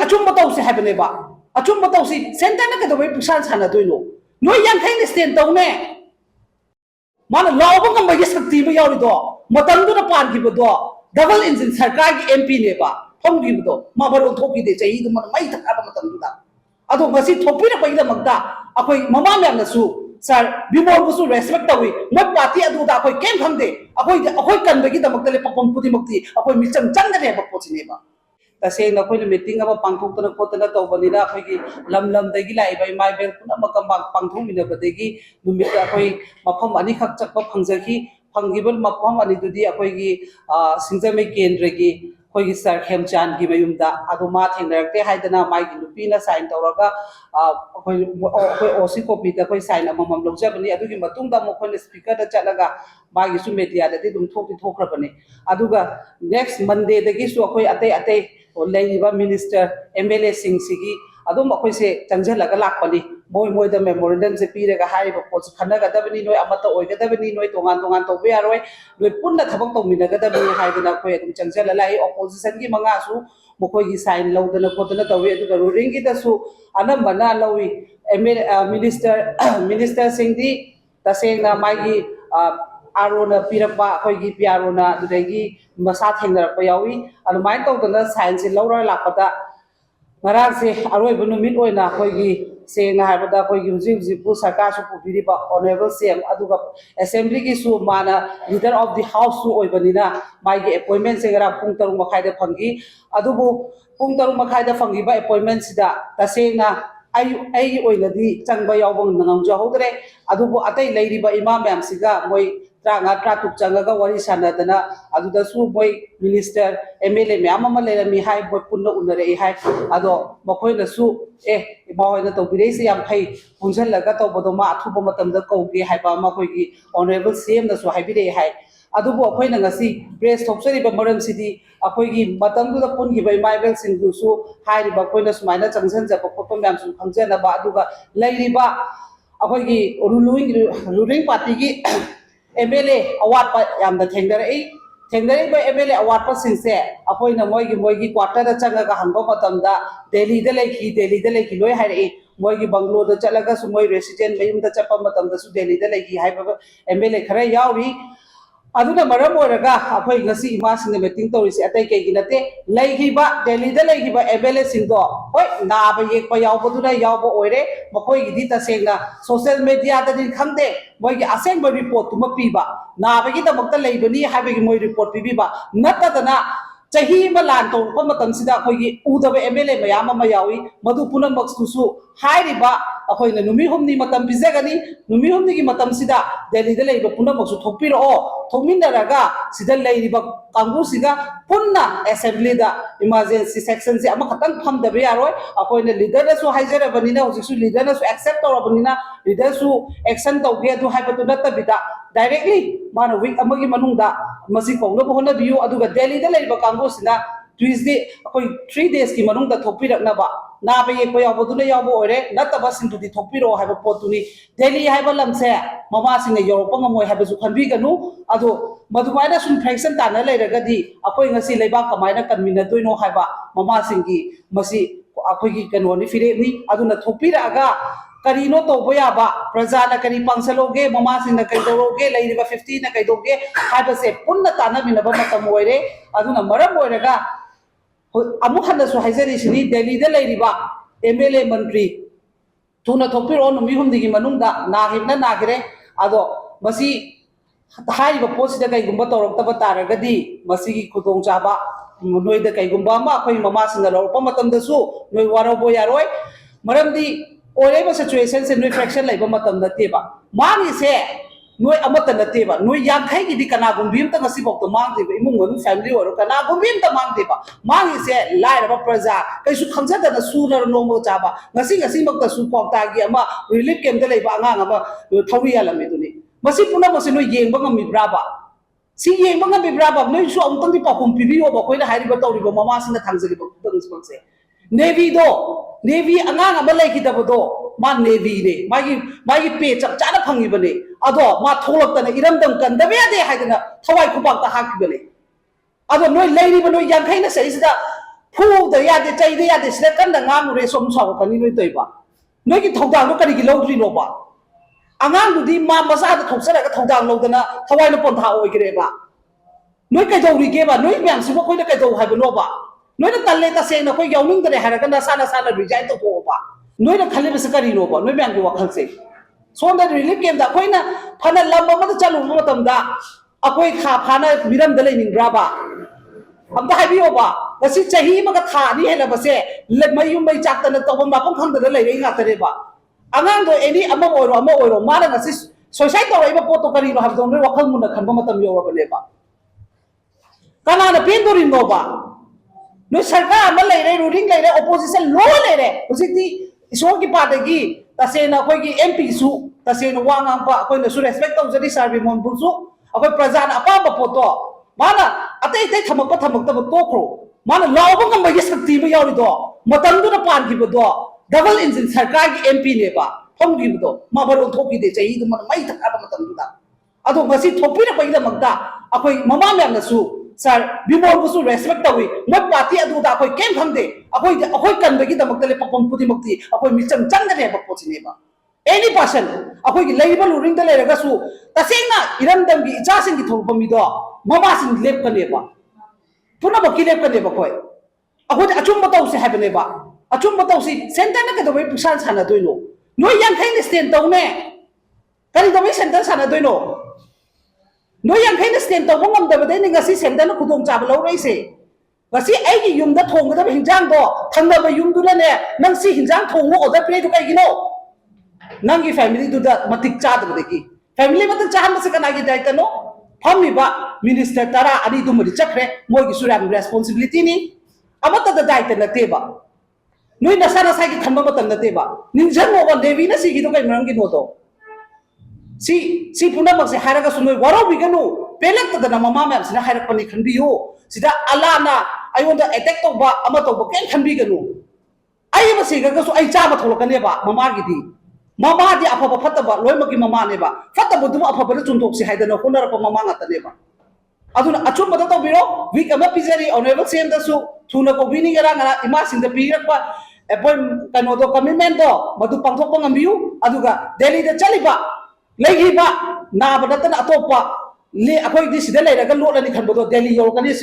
अचुम तौसे है अचुम तौसी सेंटर ना कदम पुसान सानदोइनो नोई यांखैन स्टेन तौने माना लाउब ngambagi शक्ति में याउरिदो मतंदुना पानगिबदो डबल इंजिन सरकार की एमपी नेबा फमगिबदो माबरो थोकिदे चही दुम मई थकाबा मतंदुदा अदो ngasi थोपिरा पैदमक्ता अखोई ममा म्यामनसु सर बिमोरबुसु रेस्पेक्ट तवी मोय पार्टी अदुदा अखोई केम खंगदे अखोई कनबगी दमक्तले पपम पुदिमक्ति अखोई मिचंग चंगदे बपोचिनेबा तसेंग अखोई मीटिंग अब पांथोक्तना खोतना तौबनिना अखोई लम लम दगी लाइबा माइबेल पुना मकम पांथोमिनबदगी नुमित अखोई मफम अनि खक चक्प फंगजखी फंगिबल मफम अनि दुदी अखोई सिंजमे केंद्रगी अखोई सर खेमचान की मयुमदा अदो मा थेंगरते हाइदना माइगी नुपीना साइन तौरगा अखोई ओसी कॉपी दा अखोई साइन अमम लौजबनी अदुगी मतुंगदा मखोई स्पीकर दा चलगा मागी सु मीडिया दति दुम थोकि थोखरबनी अदुगा नेक्स्ट मंडे दगी सु अखोई अते अते लेबा मिनिस्टर एमएलए सिंह सिगी अदुम अखोई से चंगजलगा लाकपनी मोय मोय द मेमोरेंडम से पीरेगा हारिबा पोच खनगदबनी नोय अमता ओइगदबनी नोय तोंगान तोंगान तौबे यारोय नोय पुन्ना थबक तौमिनगदबनी हाइदना अखोई अदुम चंगजल लाई ऑपोजिशन की मंगासु मखोई की साइन लौदना खोदना तौवे अदुगा रूलिंग की दसु अनंबना लौई मिनिस्टर सिंह तसेंगना मागी आरोना पीरपा अखोई पियारोना दुदगी मसा थेंगरपा यावी अदुमाइन तौदना साइन से लौरा लापदा मराग से अरोइब नुमित ओइना अखोई सेंगना हाबदा अखोई हुजी हुजीपु सरकार सु पुबिरिबा ऑनरेबल सीएम अदुगा असेंबली की सु माना लीडर ऑफ द हाउस सु ओइबनिना मागी अपॉइंटमेंट से गरा पुंग तरुंग मखाइदा फंगी अदुबु पुंग तरुंग मखाइदा फंगीबा अपॉइंटमेंट सिदा तसेंगना आई ओइनदी चंगबा यावबंग नंगजहौदरे अदुबु अतै लैरिबा इमा मैम सिगा मोय त्रांगा त्रातुक चंगगा वरी सानदना अदुदसु मोय मिनिस्टर एमएलए मैम अमा लेरमी हाय बोय पुन्ना उनरे हाय अदो मखोइनसु इमावैना तौबिरेसे याम फै पुंजलगा तौबदो मा अथुबा मतमदा कौगे हायबा मखोइगी ऑनरेबल सीएम नसु हायबिरे हाय अदुबु अखोइना ngasi प्रेस थोक्सरिबा मरम सिदी अखोइगी मतमदुदा पुनगिबा माइबेल सिंगदुसु हायरिबा अखोइना सुमाइना चंगसनजबा खोपा मैम सु खंगजनबा अदुगा लैरिबा अखोइगी रूलिंग पार्टी की एमएलए अवार्ड यामदा थेंगदरे एमएलए अवार्ड सिंसे अखोइना मोइगी क्वार्टर चंगगा हंगबा मतमदा दिल्ली लेखी लोय हायरे मोइगी बंगलो दा चलगा सु मोइ रेसिडेंट मयुमदा चप्पा मतमदा सु दिल्ली दा लेखी हायबा एमएलए खरा यावरी अदुना मरम ओरगा अखोइ ngasi इमासिंग मीटिंग तौरिसे अतै केगी नते लैखिबा दिल्ली दा लैखिबा एमएलए सिंगदो होय नाबा येकपा यावबदुना यावबो ओइरे मखोइगिदि तसेंगा सोशल मीडिया ददि खंगदे मोइगी असेंबा रिपोर्ट तुमा पीबा नाबगी दमक्ता लैबनी हाबगी मोइ रिपोर्ट पीबीबा नतदना चाही मा लान तौरपा मतमसिदा अखोइगी उदबा एमएलए मयाम अमा यावी मदु पुनमक्सुसु हाइरिबा अखोइना नुमी हुमनी मतम पिजगनी नुमी हुमनी की मतमसिदा दिल्ली दा लैबा पुनमक्सु थोपिरो थोमिनरगा सिदा लैरिबा कांगुसिगा पुन्ना असेंबली दा इमरजेंसी सेक्शन से अमा खतंग फमदबे यारोय अखोइना लीडर दसु हाइजरबनिना हुजिसु लीडर दसु एक्सेप्ट तौरबनिना लीडर सु एक्शन तौगे अदु हाइबतु नतबिदा डायरेक्टली माना वीक अमगी मनुंगदा मसी कौनबो होनबियु अदुगा दिल्ली दा लैबा कांगुसिना ट्यूसडे अखोई 3 days की मनुंगदा थोपिरकनबा नाबे येको यावबदुना यावबो ओरे नतबा सिंदुदि थोपिरो हाइबा पोतुनी दिल्ली हाइबा लमसे ममा सिंग योरपा ngमोय हाइबसु खनबिगनु अदो मधुमाइना सुन फ्रैक्शन ताना लैरगदी अखोई ngasi लेबा कमाइना कनमिनदोइनो हाइबा ममा सिंगी मसी अखोइगी कनोनि फिरेनी अदुना थोपिरागा करीनो तौबो याबा प्रजाना करी पांसलोगे ममा सिंग कैदोगे लैरिबा 50 ना कैदोगे हाइबसे पुन्ना ताना मिनबा मतम ओइरे अदुना मरम ओइरगा अमु हनसु हाइजरिसिनी दिल्ली दा लैरिबा एमएलए मंत्री थुना थोपिरो नुमी हुमदिगी मनुंगदा नागिबना नागिरे अदो मसी हाइबा पोसिदा कैगुंबा तौरक्तबा तारगदी मसीगी खुदोंग चाबा नोइदा कैगुंबा अमा अखोइ ममा सिंगा लौरपा मतमदसु नोइ वारोबो यारोय मरमदी ओरेबा सिचुएशन से नोइ फ्रैक्शन लैबा मतम नतेबा मांगी से नोइ अमत नतेबा नोइ यांखैगिदि कनागुंबी अमता ngasi बौतो मांगदेबा इमुंग मनु फैमिली ओरो कनागुंबी अमता मांगदेबा मांगी से लाइरबा प्रजा कैसु खंगजदना सुनर नोंगो चाबा ngasi मक्ता सु पौतागी अमा रिलीफ कैम्प दा लैबा अंगांग अमा थौरी यालमे दुनि मसी पुना मसी नोइ येंबा ngमिब्राबा सी येंबा ngमिब्राबा नोइ सु अमतंगि पाकुम पिबियोबा कोइना हारिबा तौरिबा ममासिना थांजगिबा तंगसमसे नेवी अंगांग अमा लैखिदबदो मा नेवी ने मागी पे चप चाना फंगिबने अदो मा थोलक्तना इरमदम कंदबे यादे हाइदना थवाई खुबाक्ता हाकिबने अदो नोइ लैरिबा नोइ यांखैना सरिसदा ꯐꯨꯗ ꯌꯥꯗꯦ ꯆꯩꯗ ꯌꯥꯗꯦ ꯁꯤꯗ ꯀꯟꯅ ꯉꯥꯡꯉꯨꯔꯦ ꯁꯣꯝ ꯁꯥꯎꯔꯛꯀꯅꯤ ꯅꯣꯏ ꯇꯧꯏꯕ ꯅꯣꯏꯒꯤ ꯊꯧꯗꯥꯡꯗꯣ ꯀꯔꯤꯒꯤ ꯂꯧꯗ꯭ꯔꯤꯅꯣꯕ ꯑꯉꯥꯡꯗꯨꯗꯤ ꯃꯥ ꯃꯆꯥꯗ ꯊꯣꯛꯆꯔꯒ ꯊꯧꯗꯥꯡ ꯂꯧꯗꯅ ꯊꯋꯥꯏꯅ ꯄꯣꯟꯊꯥ ꯑꯣꯏꯈ꯭ꯔꯦꯕ ꯅꯣꯏ ꯀꯩꯗꯧꯔꯤꯒꯦꯕ ꯅꯣꯏ ꯃꯌꯥꯝꯁꯤꯕꯨ ꯑꯩꯈꯣꯏꯅ ꯀꯩꯗꯧ ꯍꯥꯏꯕꯅꯣꯕ ꯅꯣꯏꯅ ꯇꯜꯂꯦ ꯇꯁꯦꯡꯅ ꯑꯩꯈꯣꯏ ꯌꯥꯎꯅꯤꯡꯗ꯭ꯔꯦ ꯍꯥꯏꯔꯒ ꯅꯁꯥꯅ ꯔꯤꯖꯥꯏꯟ ꯇꯧꯊꯣꯛꯑꯣꯕ ꯅꯣꯏꯅ ꯈꯜꯂꯤꯕꯁꯤ ꯀꯔꯤꯅꯣꯕ ꯅꯣꯏ ꯃꯌꯥꯝꯒꯤ ꯋꯥꯈꯜꯁꯦ ꯁꯣꯝꯗ ꯔꯤꯂꯤꯐ ꯀꯦꯝꯞꯇ ꯑꯩꯈꯣꯏꯅ ꯐꯅ ꯂꯝ ꯑꯃꯗ ꯆꯠꯂꯨꯕ ꯃꯇꯝꯗ ꯑꯩꯈꯣꯏ ꯊꯥ ꯐꯥꯅ ꯃꯤꯔꯝꯗ ꯂꯩꯅꯤꯡꯕ꯭ꯔꯥꯕ ꯑꯝꯇ ꯍꯥꯏꯕꯤꯌꯣꯕ ꯉꯁꯤ ꯆꯍꯤ ꯑꯃꯒ ꯊꯥ ꯑꯅꯤ ꯍꯦꯜꯂꯕꯁꯦ ꯃꯌꯨꯝ ꯃꯩ ꯆꯥꯛꯇꯅ ꯇꯧꯐꯝ ꯂꯥꯛꯐꯝ ꯈꯪꯗꯅ ꯂꯩꯔꯛꯏ ꯉꯥꯛꯇꯅꯦꯕ ꯑꯉꯥꯡꯗꯣ ꯑꯦꯅꯤ ꯑꯃ ꯑꯣꯏꯔꯣ ꯃꯥꯅ ꯉꯁꯤ ꯁꯣꯏꯁꯥꯏꯠ ꯇꯧꯔꯛꯏꯕ ꯄꯣꯠꯇꯣ ꯀꯔꯤꯅꯣ ꯍꯥꯏꯕꯗꯣ ꯅꯣꯏ ꯋꯥꯈꯜ ꯃꯨꯟꯅ ꯈꯟꯕ ꯃꯇꯝ ꯌꯧꯔꯕꯅꯦꯕ ꯀꯅꯥꯅ ꯄꯦꯟꯗꯣꯔꯤꯅꯣꯕ ꯅꯣꯏ ꯁꯔꯀꯥꯔ ꯑꯃ ꯂꯩꯔꯦ ꯔꯨꯂꯤꯡ ꯂꯩꯔꯦ ꯑꯣꯄꯣꯖꯤꯁꯟ ꯂꯣꯏ ꯂꯩꯔꯦ ꯍꯧꯖꯤꯛꯇꯤ ꯏꯁꯣꯔꯒꯤ ꯄꯥꯗꯒꯤ ꯇꯁꯦꯡꯅ ꯑꯩꯈꯣꯏꯒꯤ ꯑꯦꯝ ꯄꯤꯁꯨ ꯇꯁꯦꯡꯅ ꯋꯥ ꯉꯥꯡꯕ ꯑꯩꯈꯣꯏꯅꯁꯨ ꯔꯦꯁꯄꯦꯛ ꯇꯧꯖꯔꯤ ꯁꯥꯔ ꯕꯤꯃꯣꯟꯕꯨꯁꯨ ꯑꯩꯈꯣꯏ ꯄ꯭ꯔꯖꯥꯅ ꯑꯄꯥꯝꯕ ꯄꯣꯠꯇꯣ ꯃꯥꯅ ꯑꯇꯩ ꯊꯝꯃꯛꯇꯕ ꯇꯣꯛꯈ꯭ꯔꯣ ꯃꯥꯅ ꯂꯥꯎꯕ ꯉꯝꯕꯒꯤ ꯁꯛꯇꯤ ꯑꯃ ꯌꯥꯎꯔꯤꯗꯣ ꯃꯇꯝꯗꯨꯗ ꯄꯥꯟꯈꯤꯕꯗꯣ ꯗꯕꯜ ꯏꯟꯖꯤꯟ ꯁꯔꯀꯥꯔꯒꯤ ꯑꯦꯝ ꯄꯤꯅꯦꯕ ꯐꯝꯈꯤꯕꯗꯣ ꯃꯥ ꯃꯔꯣꯟ ꯊꯣꯛꯈꯤꯗꯦ ꯆꯍꯤꯗꯨꯃ ꯃꯩ ꯊꯛꯑꯕ ꯃꯇꯝꯗꯨꯗ ꯑꯗꯣ ꯉꯁꯤ ꯊꯣꯛꯄꯤꯔꯛꯄꯒꯤꯗꯃꯛꯇ ꯑꯩꯈꯣꯏ ꯃꯃꯥ ꯃꯌꯥꯝꯅꯁꯨ ꯁꯥꯔ ꯕꯤꯃꯣꯜꯕꯨꯁꯨ ꯔꯦꯁꯄꯦꯛ ꯇꯧꯏ ꯃꯣꯏ ꯄꯥꯔꯇꯤ ꯑꯗꯨꯗ ꯑꯩꯈꯣꯏ ꯀꯩꯝ ꯈꯪꯗꯦ ꯑꯩꯈꯣꯏ ꯀꯟꯕꯒꯤꯗꯃꯛꯇ ꯂꯦꯞꯄꯐꯝ ꯈꯨꯗꯤꯡꯃꯛꯇꯤ ꯑꯩꯈꯣꯏ ꯃꯤꯆꯪ ꯆꯪꯒꯅꯤ ꯍꯥꯏꯕ ꯄꯣꯠꯁꯤꯅꯦꯕ ꯑꯦꯅꯤ ꯄꯥꯔꯁꯟ ꯑꯩꯈꯣꯏꯒꯤ ꯂꯩꯔꯤꯕ ꯔꯨꯂꯤꯡꯗ ꯂꯩꯔꯒꯁꯨ ꯇꯁꯦꯡꯅ ꯏꯔꯝꯗꯝꯒꯤ ꯏꯆꯥꯁꯤꯡꯒꯤ ꯊꯣꯛꯄ ꯃꯤꯗꯣ ꯃꯃꯥꯁꯤꯡ ꯂꯦꯞꯀꯅꯦꯕ ꯄꯨꯝꯅꯃꯛꯀꯤ ꯂꯦꯞꯀꯅꯦꯕ ꯑꯩꯈꯣꯏꯗꯤ ꯑꯆꯨꯝꯕ ꯇꯧꯁꯤ ꯍꯥꯏꯕꯅꯦꯕ ꯑꯆꯨꯝꯕ ꯇꯧꯁꯤ ꯁꯦꯟꯇꯔꯅ ꯀꯩꯗꯧꯕꯩ ꯄꯨꯛꯁꯥꯟ ꯁꯥꯟꯅꯗꯣꯏꯅꯣ ꯅꯣꯏ ꯌꯥꯡꯈꯩꯅ ꯁ꯭ꯇꯦꯟ ꯇꯧꯅꯦ ꯀꯔꯤꯗꯧꯕꯩ ꯁꯦꯟꯇꯔ ꯁꯥꯟꯅꯗꯣꯏꯅꯣ ꯅꯣꯏ ꯌꯥꯡꯈꯩꯅ ꯁ꯭ꯇꯦꯟ ꯇꯧꯕ ꯉꯝꯗꯕꯗꯩꯅꯤ ꯉꯁꯤ ꯁꯦꯟꯇꯔꯅ ꯈꯨꯗꯣꯡꯆꯥꯕ ꯂꯧꯔꯛꯏꯁꯦ ꯉꯁꯤ ꯑꯩꯒꯤ ꯌꯨꯝꯗ ꯊꯣꯡꯒꯗꯕ ꯍꯤꯟꯖꯥꯡꯗꯣ ꯊꯪꯅꯕ ꯌꯨꯝꯗꯨꯅꯅꯦ ꯅꯪ ꯁꯤ ꯍꯤꯟꯖꯥꯡ ꯊꯣꯡꯉꯨ ꯑꯣꯔꯗꯔ ꯄꯤꯔꯛꯏꯗꯣ ꯀꯩꯒꯤꯅꯣ ꯅꯪꯒꯤ ꯐꯦꯃꯤꯂꯤꯗꯨꯗ ꯃꯇꯤꯛ ꯆꯥꯗꯕꯗꯒꯤ ꯐꯦꯃꯤꯂꯤ ꯃꯇꯤꯛ ꯆꯥꯍꯟꯕꯁꯦ ꯀꯅꯥꯒꯤ ꯗꯥꯏꯇꯅꯣ ꯐꯝꯃꯤꯕ ꯃꯤꯅꯤꯁꯇꯔ 12 ꯆꯠꯈ꯭ꯔꯦ ꯃꯣꯏꯒꯤꯁꯨ ꯌꯥꯝ ꯔꯦꯁꯄꯣꯟꯁꯤꯕꯤꯂꯤꯇꯤꯅꯤ ꯑꯃꯠꯇꯗ ꯗꯥꯏꯇ ꯅꯠꯇꯦꯕ ꯅꯣꯏ ꯅꯁꯥꯒꯤ ꯈꯟꯕ ꯃꯇꯝ ꯅꯠꯇꯦꯕ ꯅꯤꯡꯁꯤꯡꯉꯣꯕ ꯗꯦꯕꯤꯅ ꯁꯤꯒꯤꯗꯣ ꯀꯩ ꯃꯔꯝꯒꯤꯅꯣꯗꯣ ꯁꯤ ꯄꯨꯝꯅꯃꯛꯁꯦ ꯍꯥꯏꯔꯒꯁꯨ ꯅꯣꯏ ꯋꯥꯔꯧꯕꯤꯒꯅꯨ ꯄꯦꯜꯂꯛꯇꯗꯅ ꯃꯃꯥ ꯃꯌꯥꯝꯁꯤꯅ ꯍꯥꯏꯔꯛꯄꯅꯤ ꯈꯟꯕꯤꯌꯨ ꯁꯤꯗ ꯑꯂꯥꯅ ꯑꯩꯉꯣꯟꯗ ꯑꯦꯇꯦꯛ ꯇꯧꯕ ꯑꯃ ꯇꯧꯕ ꯀꯩꯝ ꯈꯟꯕꯤꯒꯅꯨ ꯑꯩ ꯑꯃ ꯁꯤꯈ꯭ꯔꯒꯁꯨ ꯑꯩ ꯆꯥꯕ ꯊꯣꯛꯂꯛꯀꯅꯦꯕ ꯃꯃꯥꯒꯤꯗꯤ ꯃꯃꯥꯗꯤ ꯑꯐꯕ ꯐꯠꯇꯕ ꯂꯣꯏꯅꯃꯛꯀꯤ ꯃꯃꯥꯅꯦꯕ ꯐꯠꯇꯕꯗꯨꯕꯨ ꯑꯐꯕꯗ ꯆꯨꯝꯊꯣꯛꯁꯤ ꯍꯥꯏꯗꯅ ꯍꯣꯠꯅꯔꯛꯄ ꯃꯃꯥ ꯉꯥꯛꯇꯅꯦꯕ ꯑꯗꯨꯅ ꯑꯆꯨꯝꯕꯗ ꯇꯧꯕꯤꯔꯣ ꯋꯤꯛ ꯑꯃ ꯄꯤꯖꯔꯤ ꯑꯣꯅꯔꯦꯕꯜ ꯁꯤएमꯗꯁꯨ ꯊꯨꯅ ꯀꯧꯕꯤꯅꯤ ꯉꯔꯥꯡ ꯏꯃꯥꯁꯤꯡꯗ ꯄꯤꯔꯛꯄ ꯀꯩꯅꯣꯗꯣ ꯀꯃꯤꯠꯃꯦꯟꯗꯣ ꯃꯗꯨ ꯄꯥꯡꯊꯣꯛꯄ ꯉꯝꯕꯤꯌꯨ ꯑꯗꯨꯒ ꯗꯦꯜꯂꯤꯗ ꯆꯠꯂꯤꯕ ꯂꯩꯈꯤꯕ ꯅꯥꯕ ꯅꯠꯇꯅ ꯑꯇꯣꯞꯄ ꯑꯩꯈꯣꯏꯗꯤ ꯁꯤꯗ ꯂꯩꯔꯒ ꯂꯣꯠꯂꯅꯤ ꯈꯟꯕꯗꯣ ꯗꯦꯜꯂꯤ ꯌꯧꯔꯛꯀꯅꯤ